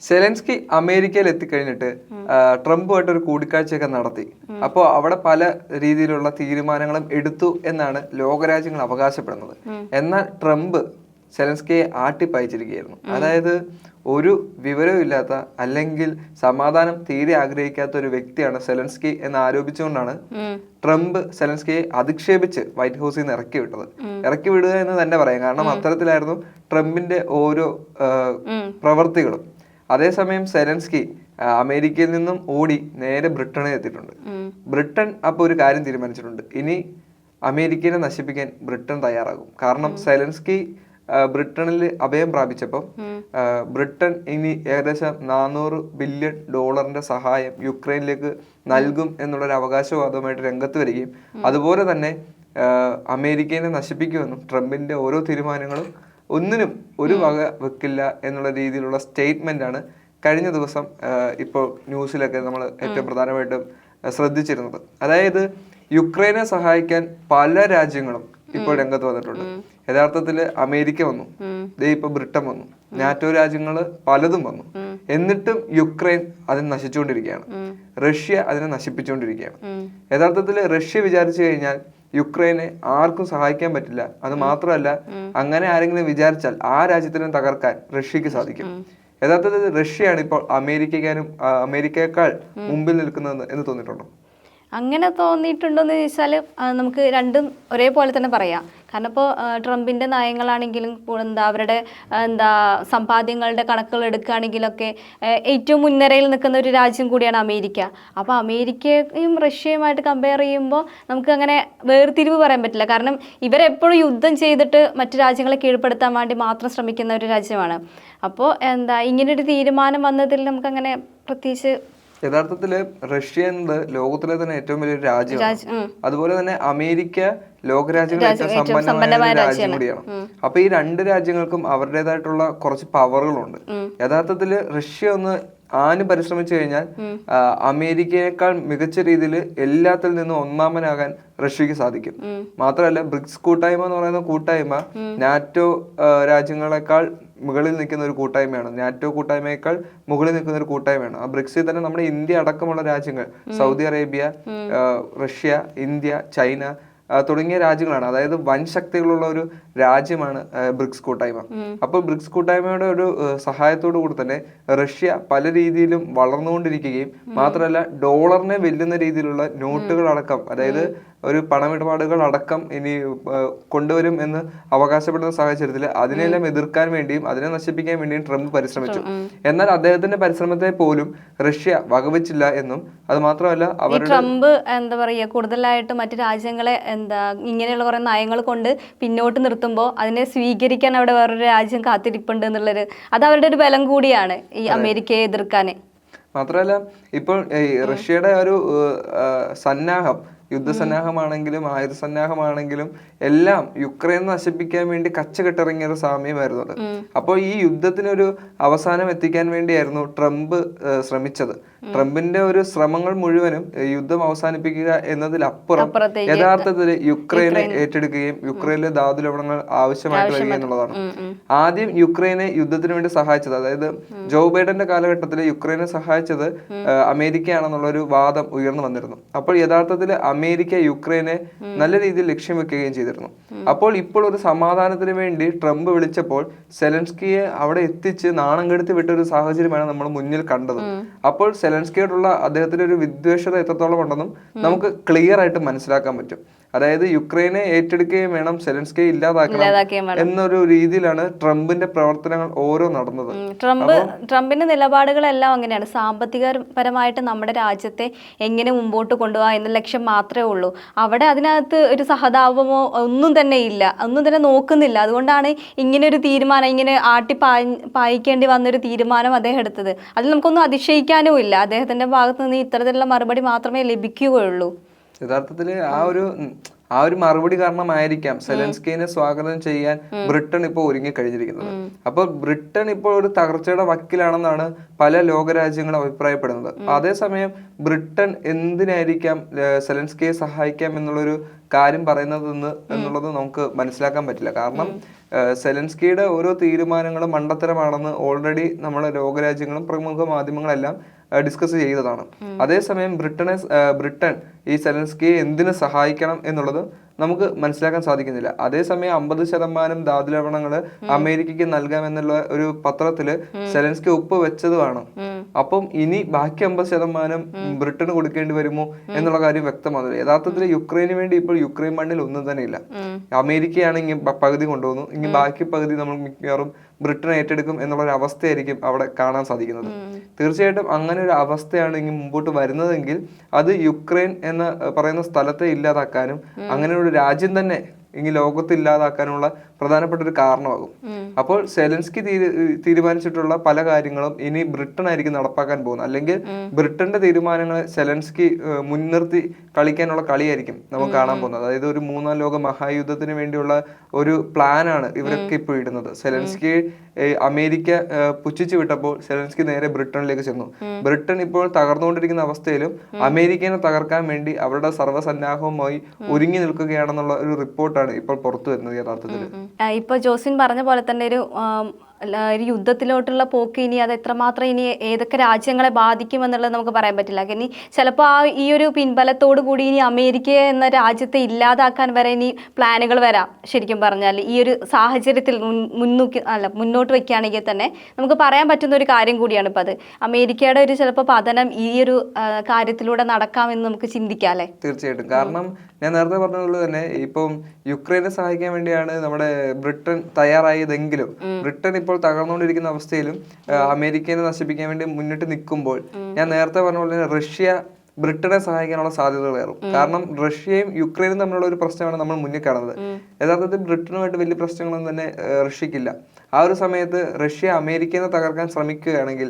Zelensky അമേരിക്കയിൽ എത്തിക്കഴിഞ്ഞിട്ട് ട്രംപുമായിട്ട് ഒരു കൂടിക്കാഴ്ചയൊക്കെ നടത്തി. അപ്പോൾ അവിടെ പല രീതിയിലുള്ള തീരുമാനങ്ങളും എടുത്തു എന്നാണ് ലോകരാജ്യങ്ങൾ അവകാശപ്പെടുന്നത്. എന്നാൽ ട്രംപ് സെലൻസ്കിയെ ആട്ടിപ്പായിച്ചിരിക്കുകയായിരുന്നു. അതായത് ഒരു വിവരവും ഇല്ലാത്ത അല്ലെങ്കിൽ സമാധാനം തീരെ ആഗ്രഹിക്കാത്ത ഒരു വ്യക്തിയാണ് സെലൻസ്കി എന്ന് ആരോപിച്ചുകൊണ്ടാണ് ട്രംപ് സെലൻസ്കിയെ അധിക്ഷേപിച്ച് വൈറ്റ് ഹൗസിൽ നിന്ന് ഇറക്കി വിട്ടത്. ഇറക്കി വിടുക എന്ന് തന്നെ പറയാം, കാരണം അത്തരത്തിലായിരുന്നു ട്രംപിന്റെ ഓരോ പ്രവർത്തികളും. അതേസമയം സെലൻസ്കി അമേരിക്കയിൽ നിന്നും ഓടി നേരെ ബ്രിട്ടനിൽ എത്തിയിട്ടുണ്ട്. ബ്രിട്ടൻ അപ്പോൾ ഒരു കാര്യം തീരുമാനിച്ചിട്ടുണ്ട്, ഇനി അമേരിക്കയെ നശിപ്പിക്കാൻ ബ്രിട്ടൻ തയ്യാറാകും. കാരണം സെലൻസ്കി ബ്രിട്ടനിൽ അഭയം പ്രാപിച്ചപ്പോൾ ബ്രിട്ടൻ ഇനി ഏകദേശം $400 ബില്യൺ സഹായം യുക്രൈനിലേക്ക് നൽകും എന്നുള്ളൊരു അവകാശവാദവുമായിട്ട് രംഗത്ത് വരികയും അതുപോലെ തന്നെ അമേരിക്കയെ നശിപ്പിക്കുമെന്നും ട്രംപിന്റെ ഓരോ തീരുമാനങ്ങളും ഒന്നിനും ഒരു വക വെക്കില്ല എന്നുള്ള രീതിയിലുള്ള സ്റ്റേറ്റ്മെന്റ് ആണ് കഴിഞ്ഞ ദിവസം ഇപ്പോൾ ന്യൂസിലൊക്കെ നമ്മൾ ഏറ്റവും പ്രധാനമായിട്ടും ശ്രദ്ധിച്ചിരുന്നത്. അതായത് യുക്രൈനെ സഹായിക്കാൻ പല രാജ്യങ്ങളും ഇപ്പോൾ രംഗത്ത് വന്നിട്ടുണ്ട്. യഥാർത്ഥത്തില് അമേരിക്ക വന്നു, ഇപ്പൊ ബ്രിട്ടൻ വന്നു, നാറ്റോ രാജ്യങ്ങൾ പലതും വന്നു. എന്നിട്ടും യുക്രൈൻ അതിനെ നശിച്ചുകൊണ്ടിരിക്കുകയാണ്, റഷ്യ അതിനെ നശിപ്പിച്ചുകൊണ്ടിരിക്കുകയാണ്. യഥാർത്ഥത്തില് റഷ്യ വിചാരിച്ചു കഴിഞ്ഞാൽ യുക്രൈനെ ആർക്കും സഹായിക്കാൻ പറ്റില്ല. അത് മാത്രമല്ല, അങ്ങനെ ആരെങ്കിലും വിചാരിച്ചാൽ ആ രാജ്യത്തിനെ തകർക്കാൻ റഷ്യക്ക് സാധിക്കും. യഥാർത്ഥത്തിൽ റഷ്യയാണ് ഇപ്പോൾ അമേരിക്കയെക്കാൾ മുമ്പിൽ നിൽക്കുന്നത് എന്ന് തോന്നിയിട്ടുണ്ടോ? അങ്ങനെ തോന്നിയിട്ടുണ്ടോയെന്ന് ചോദിച്ചാൽ നമുക്ക് രണ്ടും ഒരേപോലെ തന്നെ പറയാം. കാരണം ഇപ്പോൾ ട്രംപിൻ്റെ നയങ്ങളാണെങ്കിലും അവരുടെ സമ്പാദ്യങ്ങളുടെ കണക്കുകൾ എടുക്കുകയാണെങ്കിലൊക്കെ ഏറ്റവും മുൻനിരയിൽ നിൽക്കുന്ന ഒരു രാജ്യം കൂടിയാണ് അമേരിക്ക. അപ്പോൾ അമേരിക്കയും റഷ്യയുമായിട്ട് കമ്പയർ ചെയ്യുമ്പോൾ നമുക്ക് അങ്ങനെ വേർതിരിവ് പറയാൻ പറ്റില്ല. കാരണം ഇവരെപ്പോഴും യുദ്ധം ചെയ്തിട്ട് മറ്റു രാജ്യങ്ങളെ കീഴ്പ്പെടുത്താൻ വേണ്ടി മാത്രം ശ്രമിക്കുന്ന ഒരു രാജ്യമാണ്. അപ്പോൾ ഇങ്ങനൊരു തീരുമാനം വന്നതിൽ നമുക്കങ്ങനെ പ്രത്യേകിച്ച് യഥാർത്ഥത്തില് റഷ്യ എന്നത് ലോകത്തിലെ തന്നെ ഏറ്റവും വലിയൊരു രാജ്യമാണ്. അതുപോലെ തന്നെ അമേരിക്ക ലോകരാജ്യങ്ങളിൽ ഏറ്റവും സമ്പന്നമായ രാജ്യം കൂടിയാണ്. അപ്പൊ ഈ രണ്ട് രാജ്യങ്ങൾക്കും അവരുടേതായിട്ടുള്ള കുറച്ച് പവറുകളുണ്ട്. യഥാർത്ഥത്തില് റഷ്യ ഒന്ന് പരിശ്രമിച്ചു കഴിഞ്ഞാൽ അമേരിക്കയേക്കാൾ മികച്ച രീതിയിൽ എല്ലാത്തിൽ നിന്നും ഒന്നാമനാകാൻ റഷ്യക്ക് സാധിക്കും. മാത്രമല്ല, ബ്രിക്സ് കൂട്ടായ്മ എന്ന് പറയുന്ന കൂട്ടായ്മ നാറ്റോ രാജ്യങ്ങളെക്കാൾ മുകളിൽ നിൽക്കുന്ന ഒരു കൂട്ടായ്മയാണ്. നാറ്റോ കൂട്ടായ്മയേക്കാൾ മുകളിൽ നിൽക്കുന്ന ഒരു കൂട്ടായ്മയാണ്. ആ ബ്രിക്സിൽ തന്നെ നമ്മുടെ ഇന്ത്യ അടക്കമുള്ള രാജ്യങ്ങൾ, Saudi Arabia, Russia, India, China തുടങ്ങിയ രാജ്യങ്ങളാണ്. അതായത് വൻ ശക്തികളുള്ള ഒരു രാജ്യമാണ് ബ്രിക്സ് കൂട്ടായ്മ. അപ്പോൾ ബ്രിക്സ് കൂട്ടായ്മയുടെ ഒരു സഹായത്തോടു കൂടി തന്നെ റഷ്യ പല രീതിയിലും വളർന്നുകൊണ്ടിരിക്കുകയും മാത്രമല്ല ഡോളറിനെ വെല്ലുന്ന രീതിയിലുള്ള നോട്ടുകൾ അടക്കം, അതായത് ഒരു പണമിടപാടുകൾ അടക്കം ഇനി കൊണ്ടുവരും എന്ന് അവകാശപ്പെടുന്ന സാഹചര്യത്തിൽ അതിനെല്ലാം എതിർക്കാൻ വേണ്ടിയും അതിനെ നശിപ്പിക്കാൻ വേണ്ടിയും ട്രംപ് പരിശ്രമിച്ചു. എന്നാൽ അദ്ദേഹത്തിന്റെ പരിശ്രമത്തെ പോലും റഷ്യ വകവെച്ചില്ല എന്നും അത് മാത്രമല്ല ട്രംപ് കൂടുതലായിട്ട് മറ്റു രാജ്യങ്ങളെ ഇങ്ങനെയുള്ള കുറെ നയങ്ങൾ കൊണ്ട് പിന്നോട്ട് നിർത്തുമ്പോൾ അതിനെ സ്വീകരിക്കാൻ അവിടെ വേറൊരു രാജ്യം കാത്തിരിപ്പുണ്ട് എന്നുള്ളൊരു അത് അവരുടെ ഒരു ബലം കൂടിയാണ് ഈ അമേരിക്കയെ എതിർക്കാൻ. മാത്രമല്ല, ഇപ്പോൾ റഷ്യയുടെ ഒരു സന്നാഹം, യുദ്ധസന്നാഹമാണെങ്കിലും ആയുധ സന്നാഹമാണെങ്കിലും എല്ലാം യുക്രൈൻ നശിപ്പിക്കാൻ വേണ്ടി കച്ചകെട്ടിറങ്ങിയ ഒരു സമയമായിരുന്നു അത്. അപ്പോൾ ഈ യുദ്ധത്തിനൊരു അവസാനം എത്തിക്കാൻ വേണ്ടിയായിരുന്നു ട്രംപ് ശ്രമിച്ചത്. ട്രംപിന്റെ ഒരു ശ്രമങ്ങൾ മുഴുവനും യുദ്ധം അവസാനിപ്പിക്കുക എന്നതിലപ്പുറം യഥാർത്ഥത്തിൽ യുക്രൈനെ ഏറ്റെടുക്കുകയും യുക്രൈനിലെ ധാതുലവണങ്ങൾ ആവശ്യമായിട്ട് വരിക എന്നുള്ളതാണ്. ആദ്യം യുക്രൈനെ യുദ്ധത്തിന് വേണ്ടി സഹായിച്ചത്, അതായത് ജോ ബൈഡന്റെ കാലഘട്ടത്തിൽ യുക്രൈനെ സഹായിച്ചത് അമേരിക്കയാണെന്നുള്ള ഒരു വാദം ഉയർന്നു വന്നിരുന്നു. അപ്പോൾ യഥാർത്ഥത്തിൽ അമേരിക്ക യുക്രൈനെ നല്ല രീതിയിൽ ലക്ഷ്യം വെക്കുകയും ചെയ്തിരുന്നു. അപ്പോൾ ഇപ്പോൾ ഒരു സമാധാനത്തിന് വേണ്ടി ട്രംപ് വിളിച്ചപ്പോൾ സെലൻസ്കിയെ അവിടെ എത്തിച്ച് നാണം കെടുത്തി വിട്ട ഒരു സാഹചര്യമാണ് നമ്മൾ മുന്നിൽ കണ്ടത്. അപ്പോൾ സെലൻസ്കിയോടുള്ള അദ്ദേഹത്തിന്റെ ഒരു വിദ്വേഷത എത്രത്തോളം ഉണ്ടെന്നും നമുക്ക് ക്ലിയർ ആയിട്ട് മനസ്സിലാക്കാൻ പറ്റും. അതായത് യുക്രൈനെ ഏറ്റെടുക്കുകയും വേണം, സെലൻസ്കിയെ ഇല്ലാതാക്കണം എന്നൊരു രീതിയിലാണ് ട്രംപിന്റെ പ്രവർത്തനങ്ങൾ ഓരോ നടന്നത്. ട്രംപിന്റെ നിലപാടുകളെല്ലാം അങ്ങനെയാണ്. സാമ്പത്തികപരമായിട്ട് നമ്മുടെ രാജ്യത്തെ എങ്ങനെ മുമ്പോട്ട് കൊണ്ടുപോകാം എന്ന ലക്ഷ്യം മാത്രമേ ഉള്ളൂ. അവിടെ അതിനകത്ത് ഒരു സഹതാപമോ ഒന്നും തന്നെ ഇല്ല, ഒന്നും തന്നെ നോക്കുന്നില്ല. അതുകൊണ്ടാണ് ഇങ്ങനെ ഒരു തീരുമാനം, ഇങ്ങനെ പായിക്കേണ്ടി വന്നൊരു തീരുമാനം അദ്ദേഹം എടുത്തത്. അതിൽ നമുക്കൊന്നും അതിശയിക്കാനും ഇല്ല. അദ്ദേഹത്തിന്റെ ഭാഗത്ത് നിന്ന് ഇത്തരത്തിലുള്ള മറുപടി മാത്രമേ ലഭിക്കുകയുള്ളൂ. യഥാർത്ഥത്തില് ആ ഒരു ആ ഒരു മറുപടി കാരണമായിരിക്കാം സെലൻസ്കിനെ സ്വാഗതം ചെയ്യാൻ ബ്രിട്ടൻ ഇപ്പോൾ ഒരുങ്ങി കഴിഞ്ഞിരിക്കുന്നത്. അപ്പോൾ ബ്രിട്ടൻ ഇപ്പോൾ ഒരു തകർച്ചയുടെ വക്കിലാണെന്നാണ് പല ലോകരാജ്യങ്ങളും അഭിപ്രായപ്പെടുന്നത്. അതേസമയം ബ്രിട്ടൻ എന്തിനായിരിക്കാം സെലൻസ്കിയെ സഹായിക്കാം എന്നുള്ളൊരു കാര്യം പറയുന്നത് എന്നുള്ളത് നമുക്ക് മനസ്സിലാക്കാൻ പറ്റില്ല. കാരണം സെലൻസ്കിയുടെ ഓരോ തീരുമാനങ്ങളും മണ്ടത്തരമാണെന്ന് ഓൾറെഡി നമ്മളെ ലോകരാജ്യങ്ങളും പ്രമുഖ മാധ്യമങ്ങളെല്ലാം ഡിസ്കസ് ചെയ്തതാണ്. അതേസമയം ബ്രിട്ടൻ ഈ സെലൻസ്കിയെ എന്തിനു സഹായിക്കണം എന്നുള്ളത് നമുക്ക് മനസ്സിലാക്കാൻ സാധിക്കുന്നില്ല. അതേസമയം 50% ധാതുലവണങ്ങൾ അമേരിക്കയ്ക്ക് നൽകാമെന്നുള്ള ഒരു പത്രത്തില് സെലൻസ്കി ഒപ്പ് വെച്ചതുമാണ്. അപ്പം ഇനി ബാക്കി 50% ബ്രിട്ടന് കൊടുക്കേണ്ടി വരുമോ എന്നുള്ള കാര്യം വ്യക്തമാകുന്നില്ല. യഥാർത്ഥത്തിൽ യുക്രൈന് വേണ്ടി ഇപ്പോൾ യുക്രൈൻ മണ്ണിൽ ഒന്നും തന്നെ ഇല്ല. അമേരിക്കയാണെങ്കിൽ പകുതി കൊണ്ടുവന്നു, ഇനി ബാക്കി പകുതി നമ്മൾ മിക്കവാറും ബ്രിട്ടൻ ഏറ്റെടുക്കും എന്നുള്ള ഒരു അവസ്ഥയായിരിക്കും അവിടെ കാണാൻ സാധിക്കുന്നത്. തീർച്ചയായിട്ടും അങ്ങനെ ഒരു അവസ്ഥയാണ് ഇനി മുമ്പോട്ട് വരുന്നതെങ്കിൽ അത് യുക്രൈൻ എന്ന് പറയുന്ന സ്ഥലത്തെ ഇല്ലാതാക്കാനും അങ്ങനെ ഒരു രാജ്യം തന്നെ ഇനി ലോകത്ത് ഇല്ലാതാക്കാനുള്ള പ്രധാനപ്പെട്ട ഒരു കാരണമാകും. അപ്പോൾ സെലൻസ്കി തീരുമാനിച്ചിട്ടുള്ള പല കാര്യങ്ങളും ഇനി ബ്രിട്ടൻ ആയിരിക്കും നടപ്പാക്കാൻ പോകുന്നത്. അല്ലെങ്കിൽ ബ്രിട്ടന്റെ തീരുമാനങ്ങൾ സെലൻസ്കി മുൻനിർത്തി കളിക്കാനുള്ള കളിയായിരിക്കും നമുക്ക് കാണാൻ പോകുന്നത്. അതായത് ഒരു 3ാം ലോക മഹായുദ്ധത്തിന് വേണ്ടിയുള്ള ഒരു പ്ലാനാണ് ഇവരൊക്കെ ഇപ്പോൾ ഇടുന്നത്. സെലൻസ്കി അമേരിക്ക പുച്ഛിച്ചു വിട്ടപ്പോൾ സെലൻസ്കി നേരെ ബ്രിട്ടനിലേക്ക് ചെന്നു. ബ്രിട്ടൻ ഇപ്പോൾ തകർന്നുകൊണ്ടിരിക്കുന്ന അവസ്ഥയിലും അമേരിക്കനെ തകർക്കാൻ വേണ്ടി അവരുടെ സർവ്വസന്നാഹവുമായി ഒരുങ്ങി നിൽക്കുകയാണെന്നുള്ള ഒരു റിപ്പോർട്ടാണ് ഇപ്പോൾ പുറത്തു വരുന്നത്. യഥാർത്ഥത്തിൽ ഇപ്പൊ ജോസിൻ പറഞ്ഞ പോലെ തന്നെ ഒരു യുദ്ധത്തിലോട്ടുള്ള പോക്ക് ഇനി അത് എത്രമാത്രം ഇനി ഏതൊക്കെ രാജ്യങ്ങളെ ബാധിക്കുമെന്നുള്ളത് നമുക്ക് പറയാൻ പറ്റില്ല. ഇനി ചിലപ്പോൾ ഈ ഒരു പിൻബലത്തോടു കൂടി ഇനി അമേരിക്ക എന്ന രാജ്യത്തെ ഇല്ലാതാക്കാൻ വരെ ഇനി പ്ലാനുകൾ വരാം. ശരിക്കും പറഞ്ഞാൽ ഈ ഒരു സാഹചര്യത്തിൽ മുന്നോട്ട് വയ്ക്കുകയാണെങ്കിൽ തന്നെ നമുക്ക് പറയാൻ പറ്റുന്ന ഒരു കാര്യം കൂടിയാണ് ഇപ്പം അത്. അമേരിക്കയുടെ ഒരു ചിലപ്പോൾ പതനം ഈ ഒരു കാര്യത്തിലൂടെ നടക്കാമെന്ന് നമുക്ക് ചിന്തിക്കാം അല്ലേ? തീർച്ചയായിട്ടും. കാരണം ഞാൻ നേരത്തെ പറഞ്ഞതുപോലെ തന്നെ ഇപ്പം യുക്രൈനെ സഹായിക്കാൻ വേണ്ടിയാണ് നമ്മുടെ ബ്രിട്ടൻ തയ്യാറായതെങ്കിലും ബ്രിട്ടൻ ഇപ്പോൾ തകർന്നുകൊണ്ടിരിക്കുന്ന അവസ്ഥയിലും അമേരിക്കനെ നശിപ്പിക്കാൻ വേണ്ടി മുന്നിട്ട് നിൽക്കുമ്പോൾ ഞാൻ നേരത്തെ പറഞ്ഞ പോലെ തന്നെ റഷ്യ ബ്രിട്ടനെ സഹായിക്കാനുള്ള സാധ്യതകൾ ഏറും. കാരണം റഷ്യയും യുക്രൈനും തമ്മിലുള്ള ഒരു പ്രശ്നമാണ് നമ്മൾ മുന്നിൽ കാണുന്നത്. യഥാർത്ഥത്തിൽ ബ്രിട്ടനുമായിട്ട് വലിയ പ്രശ്നങ്ങളൊന്നും തന്നെ റഷ്യക്കില്ല. ആ ഒരു സമയത്ത് റഷ്യ അമേരിക്കനെ തകർക്കാൻ ശ്രമിക്കുകയാണെങ്കിൽ,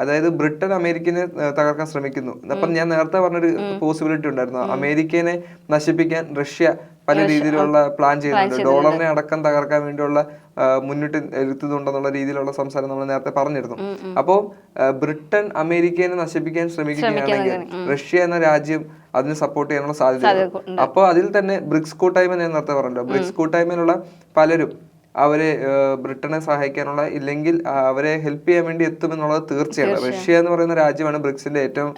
അതായത് ബ്രിട്ടൻ അമേരിക്കനെ തകർക്കാൻ ശ്രമിക്കുന്നു. അപ്പം ഞാൻ നേരത്തെ പറഞ്ഞൊരു പോസിബിലിറ്റി ഉണ്ടായിരുന്നു, അമേരിക്കനെ നശിപ്പിക്കാൻ റഷ്യ പല രീതിയിലുള്ള പ്ലാൻ ചെയ്യുന്നുണ്ട്. ഡോളറിനെ അടക്കം തകർക്കാൻ വേണ്ടിയുള്ള മുന്നിട്ട് ഇരുത്തുന്നുണ്ടെന്നുള്ള രീതിയിലുള്ള സംസാരം നമ്മൾ നേരത്തെ പറഞ്ഞിരുന്നു. അപ്പോൾ ബ്രിട്ടൻ അമേരിക്കനെ നശിപ്പിക്കാൻ ശ്രമിക്കുകയാണെങ്കിൽ റഷ്യ എന്ന രാജ്യം അതിന് സപ്പോർട്ട് ചെയ്യാനുള്ള സാധ്യത. അപ്പോൾ അതിൽ തന്നെ ബ്രിക്സ് കൂട്ടായ്മ ഞാൻ നേരത്തെ പറഞ്ഞല്ലോ, ബ്രിക്സ് കൂട്ടായ്മയിലുള്ള പലരും അവരെ ബ്രിട്ടനെ സഹായിക്കാനുള്ള ഇല്ലെങ്കിൽ അവരെ ഹെൽപ്പ് ചെയ്യാൻ വേണ്ടി എത്തുമെന്നുള്ളത് തീർച്ചയാണ്. റഷ്യ എന്ന് പറയുന്ന രാജ്യമാണ് ബ്രിക്സിന്റെ ഏറ്റവും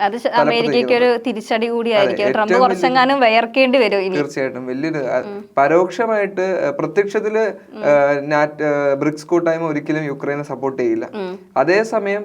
തിരിച്ചടി കൂടിയായിരിക്കും. തീർച്ചയായിട്ടും വലിയൊരു പരോക്ഷമായിട്ട് പ്രത്യക്ഷത്തില് ബ്രിക്സ് കൂട്ടായ്മ ഒരിക്കലും യുക്രൈനെ സപ്പോർട്ട് ചെയ്യില്ല. അതേസമയം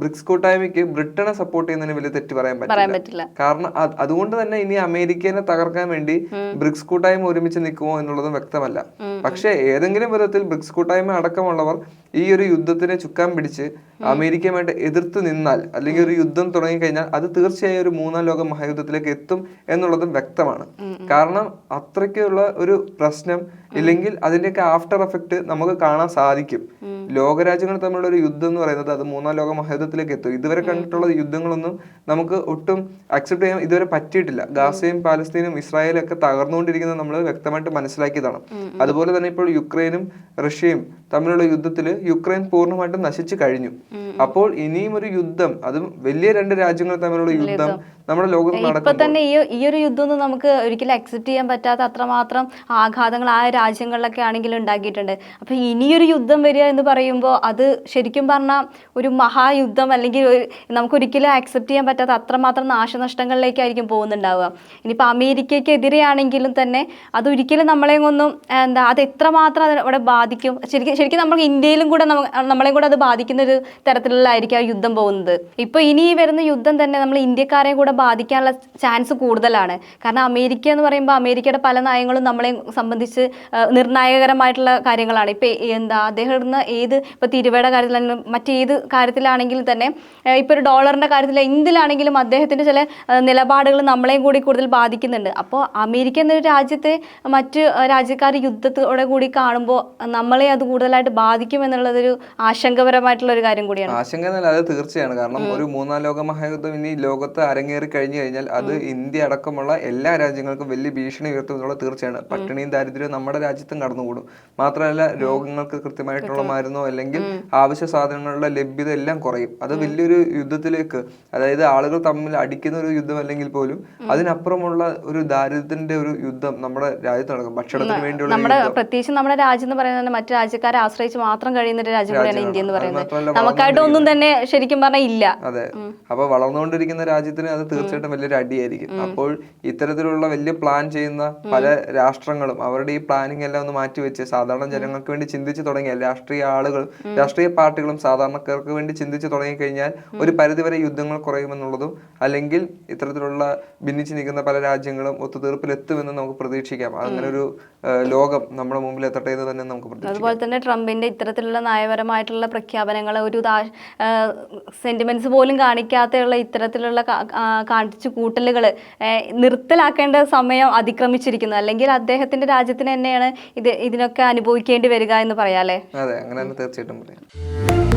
ബ്രിക്സ് കൂട്ടായ്മയ്ക്ക് ബ്രിട്ടനെ സപ്പോർട്ട് ചെയ്യുന്നതിന് വലിയ തെറ്റ് പറയാൻ പറ്റില്ല. കാരണം അതുകൊണ്ട് തന്നെ ഇനി അമേരിക്കനെ തകർക്കാൻ വേണ്ടി ബ്രിക്സ് കൂട്ടായ്മ ഒരുമിച്ച് നിൽക്കുമോ എന്നുള്ളതും വ്യക്തമല്ല. പക്ഷെ ഏതെങ്കിലും വിധത്തിൽ ബ്രിക്സ് കൂട്ടായ്മ അടക്കമുള്ളവർ ഈ ഒരു യുദ്ധത്തിനെ ചുക്കാൻ പിടിച്ച് അമേരിക്കയുമായിട്ട് എതിർത്ത് നിന്നാൽ അല്ലെങ്കിൽ ഒരു യുദ്ധം തുടങ്ങിക്കഴിഞ്ഞാൽ അത് തീർച്ചയായും ഒരു 3ാം ലോക മഹായുദ്ധത്തിലേക്ക് എത്തും എന്നുള്ളതും വ്യക്തമാണ്. കാരണം അത്രയ്ക്കുള്ള ഒരു പ്രശ്നം ഇല്ലെങ്കിൽ അതിന്റെയൊക്കെ ആഫ്റ്റർ എഫക്ട് നമുക്ക് കാണാൻ സാധിക്കും. ലോകരാജ്യങ്ങൾ തമ്മിലുള്ള ഒരു യുദ്ധം എന്ന് പറയുന്നത് അത് 3ാം ലോക മഹായുദ്ധത്തിലേക്ക് എത്തും. ഇതുവരെ കണ്ടിട്ടുള്ള യുദ്ധങ്ങളൊന്നും നമുക്ക് ഒട്ടും അക്സെപ്റ്റ് ചെയ്യാൻ ഇതുവരെ പറ്റിയിട്ടില്ല. ഗാസയും പാലസ്തീനും ഇസ്രായേലും ഒക്കെ തകർന്നുകൊണ്ടിരിക്കുന്നത് നമ്മൾ വ്യക്തമായിട്ട് മനസ്സിലാക്കിയതാണ്. അതുപോലെ തന്നെ ഇപ്പോൾ യുക്രൈനും റഷ്യയും തമ്മിലുള്ള യുദ്ധത്തിൽ യുക്രൈൻ പൂർണ്ണമായിട്ടും നശിച്ചു കഴിഞ്ഞു. അപ്പോൾ ഇനിയും ഒരു യുദ്ധം, അതും വലിയ 2 രാജ്യങ്ങൾ തമ്മിലുള്ള യുദ്ധം നമ്മുടെ ലോകത്ത് നടക്കും. ഇപ്പൊ തന്നെ ഈ ഒരു യുദ്ധം നമുക്ക് ഒരിക്കലും അക്സെപ്റ്റ് ചെയ്യാൻ പറ്റാത്ത അത്രമാത്രം ആഘാതങ്ങൾ ആ രാജ്യങ്ങളിലൊക്കെ ആണെങ്കിലും ഉണ്ടാക്കിയിട്ടുണ്ട്. അപ്പൊ ഇനിയൊരു യുദ്ധം വരിക എന്ന് പറയുമ്പോൾ അത് ശരിക്കും പറഞ്ഞാൽ ഒരു മഹായുദ്ധം അല്ലെങ്കിൽ നമുക്ക് ഒരിക്കലും അക്സെപ്റ്റ് ചെയ്യാൻ പറ്റാത്ത അത്രമാത്രം നാശനഷ്ടങ്ങളിലേക്കായിരിക്കും പോകുന്നുണ്ടാവുക. ഇനിയിപ്പോൾ അമേരിക്കയ്ക്കെതിരെയാണെങ്കിലും തന്നെ അതൊരിക്കലും നമ്മളെയും ഒന്നും അത് എത്രമാത്രം അവിടെ ബാധിക്കും. ശരിക്കും നമുക്ക് ഇന്ത്യയിലും കൂടെ നമ്മളെയും കൂടെ അത് ബാധിക്കുന്ന ഒരു തരത്തിലുള്ളതായിരിക്കും ആ യുദ്ധം പോകുന്നത്. ഇപ്പോൾ ഇനി വരുന്ന യുദ്ധം തന്നെ നമ്മൾ ഇന്ത്യക്കാരെയും കൂടെ ബാധിക്കാനുള്ള ചാൻസ് കൂടുതലാണ്. കാരണം അമേരിക്ക എന്ന് പറയുമ്പോൾ അമേരിക്കയുടെ പല നയങ്ങളും നമ്മളെ സംബന്ധിച്ച് നിർണായകരമായിട്ടുള്ള കാര്യങ്ങളാണ്. ഇപ്പം അദ്ദേഹം ഇടുന്ന ഇപ്പോൾ തിരുവയുടെ കാര്യത്തിലാണെങ്കിലും മറ്റേത് കാര്യത്തിലാണെങ്കിലും തന്നെ ഇപ്പോൾ ഒരു ഡോളറിൻ്റെ കാര്യത്തിൽ എന്തിലാണെങ്കിലും അദ്ദേഹത്തിൻ്റെ ചില നിലപാടുകൾ നമ്മളെയും കൂടി കൂടുതൽ ബാധിക്കുന്നുണ്ട്. അപ്പോൾ അമേരിക്ക എന്നൊരു രാജ്യത്തെ മറ്റ് രാജ്യക്കാർ യുദ്ധത്തോടെ കൂടി കാണുമ്പോൾ നമ്മളെ അത് കൂടുതലായിട്ട് ബാധിക്കും എന്നുള്ളതൊരു ആശങ്കപരമായിട്ടുള്ള ഒരു കാര്യം കൂടിയാണ്. ആശങ്ക എന്നല്ല, അത് തീർച്ചയാണ്. കാരണം ഒരു 3ാം ലോക മഹായുദ്ധം ഇനി ലോകത്ത് അരങ്ങേറി കഴിഞ്ഞു കഴിഞ്ഞാൽ അത് ഇന്ത്യ അടക്കമുള്ള എല്ലാ രാജ്യങ്ങൾക്കും വലിയ ഭീഷണി ഉയർത്തുമെന്നുള്ളത് തീർച്ചയാണ്. പട്ടിണിയും ദാരിദ്ര്യവും നമ്മുടെ രാജ്യത്തും കടന്നുകൂടും. മാത്രമല്ല രോഗങ്ങൾക്ക് കൃത്യമായിട്ടുള്ള മരുന്നോ അല്ലെങ്കിൽ ആവശ്യ സാധനങ്ങളുടെ ലഭ്യത എല്ലാം കുറയും. അത് വലിയൊരു യുദ്ധത്തിലേക്ക്, അതായത് ആളുകൾ തമ്മിൽ അടിക്കുന്ന ഒരു യുദ്ധം അല്ലെങ്കിൽ പോലും അതിനപ്പുറമുള്ള ഒരു ദാരിദ്ര്യത്തിന്റെ ഒരു യുദ്ധം നമ്മുടെ രാജ്യത്ത് നടക്കും. ഭക്ഷണത്തിന് വേണ്ടിയുള്ള പ്രത്യേകിച്ച് നമ്മുടെ രാജ്യം എന്ന് പറയുന്നത് മറ്റു രാജ്യക്കാരെ ആശ്രയിച്ച് മാത്രം കഴിയുന്ന ഒരു രാജ്യം കൂടിയാണ് ഇന്ത്യ എന്ന് പറയുന്നത്. നമുക്കായിട്ട് ഒന്നും തന്നെ ശരിക്കും പറഞ്ഞാൽ ഇല്ല. അതെ. അപ്പൊ വളർന്നുകൊണ്ടിരിക്കുന്ന രാജ്യത്തിന് അത് തീർച്ചയായിട്ടും വലിയൊരു അടിയായിരിക്കും. അപ്പോൾ ഇത്തരത്തിലുള്ള വലിയ പ്ലാൻ ചെയ്യുന്ന പല രാഷ്ട്രങ്ങളും അവരുടെ ഈ പ്ലാനിങ് എല്ലാം ഒന്ന് മാറ്റിവെച്ച് സാധാരണ ജനങ്ങൾക്ക് വേണ്ടി ചിന്തിച്ചു തുടങ്ങിയാൽ, രാഷ്ട്രീയ പാർട്ടികളും സാധാരണക്കാർക്ക് വേണ്ടി ചിന്തിച്ചു തുടങ്ങിക്കഴിഞ്ഞാൽ ഒരു പരിധിവരെ യുദ്ധങ്ങൾ കുറയുമെന്നുള്ളതും, അല്ലെങ്കിൽ ഇത്തരത്തിലുള്ള ഭിന്നിച്ചു നിൽക്കുന്ന പല രാജ്യങ്ങളും ഒത്തുതീർപ്പിലെത്തുമെന്ന് നമുക്ക് പ്രതീക്ഷിക്കാം. അങ്ങനെ ഒരു ലോകം നമ്മുടെ മുമ്പിൽ എത്തട്ടെ എന്ന് തന്നെ നമുക്ക് പ്രതീക്ഷിക്കാം. അതുപോലെ തന്നെ ട്രംപിന്റെ ഇത്തരത്തിലുള്ള നയപരമായിട്ടുള്ള പ്രഖ്യാപനങ്ങൾ, ഒരു സെന്റിമെന്റ്സ് പോലും കാണിക്കാതെയുള്ള ഇത്തരത്തിലുള്ള കാണിച്ചു കൂട്ടലുകൾ നിർത്തലാക്കേണ്ട സമയം അതിക്രമിച്ചിരിക്കുന്നു. അല്ലെങ്കിൽ അദ്ദേഹത്തിന്റെ രാജ്യത്തിന് തന്നെയാണ് ഇതിനൊക്കെ അനുഭവിക്കേണ്ടി വരിക എന്ന് പറയാല്ലേ? അതെ, അങ്ങനെ തന്നെ തീർച്ചയായിട്ടും പറയാം.